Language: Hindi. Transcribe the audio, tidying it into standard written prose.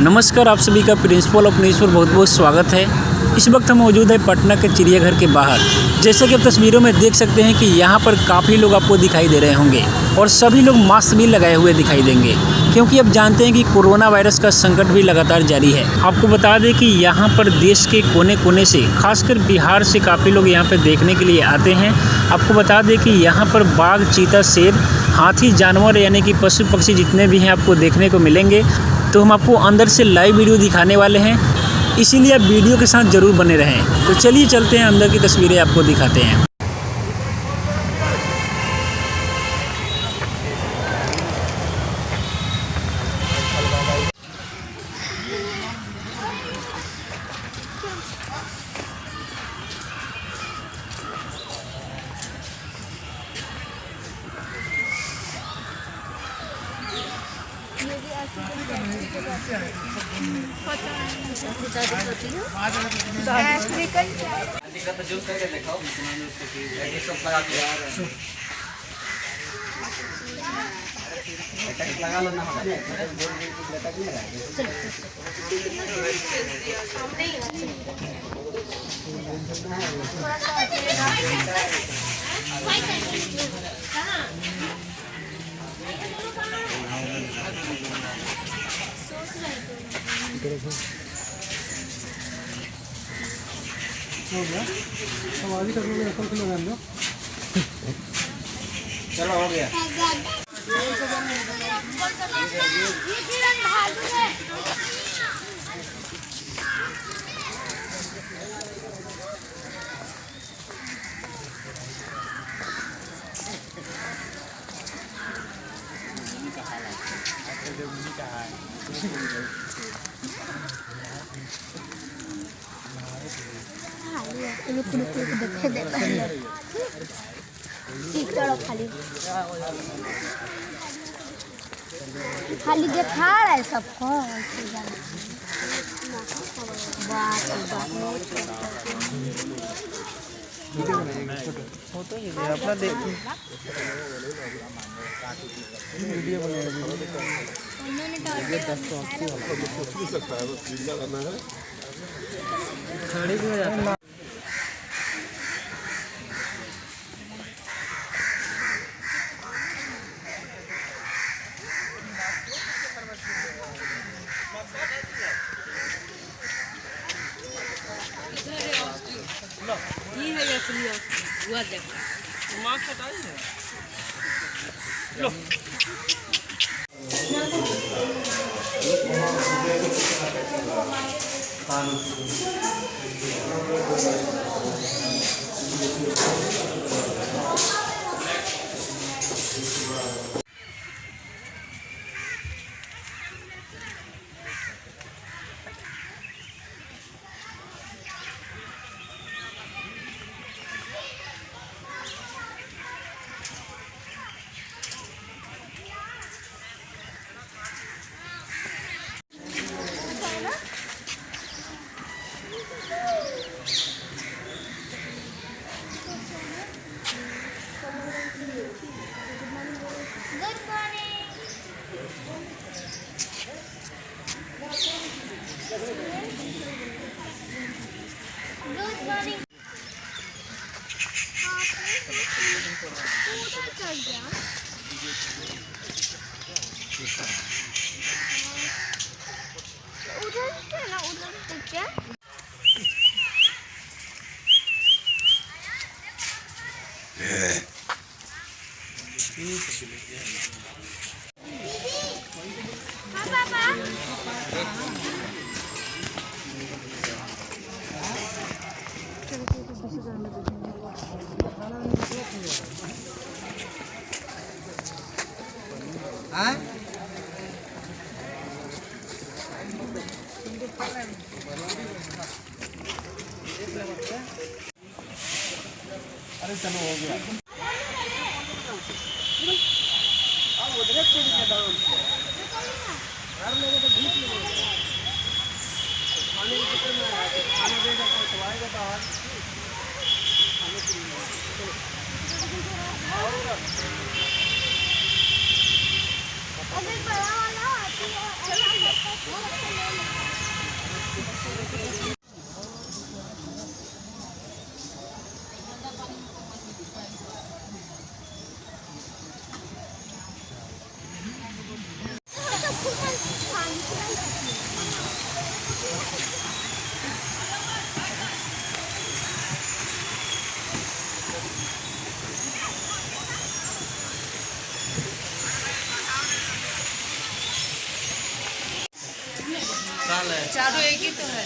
नमस्कार, आप सभी का प्रिंसिपल ऑफ न्यूज़ पर बहुत बहुत स्वागत है। इस वक्त हम मौजूद है पटना के चिड़ियाघर के बाहर। जैसे कि आप तस्वीरों में देख सकते हैं कि यहाँ पर काफ़ी लोग आपको दिखाई दे रहे होंगे और सभी लोग मास्क भी लगाए हुए दिखाई देंगे, क्योंकि अब जानते हैं कि कोरोना वायरस का संकट भी लगातार जारी है। आपको बता दें कि यहाँ पर देश के कोने कोने से, खासकर बिहार से काफ़ी लोग यहाँ पर देखने के लिए आते हैं। आपको बता दें कि यहाँ पर बाघ, चीता, शेर, हाथी, जानवर यानी कि पशु पक्षी जितने भी हैं आपको देखने को मिलेंगे। तो हम आपको अंदर से लाइव वीडियो दिखाने वाले हैं, इसीलिए आप वीडियो के साथ ज़रूर बने रहें। तो चलिए चलते हैं, अंदर की तस्वीरें आपको दिखाते हैं। चलो हो गया। खाली देखा रहा है सबको। फोटो अपना देखिए, वीडियो खड़ी भी हो जाता है। लो उधर से ना, उधर से क्या? हाँ पापा। हाँ? अरे चलो हो गया। अब उधर अगर बड़ा वाला आती है ऐसा करता है ले लो। चारों एक ही तो है।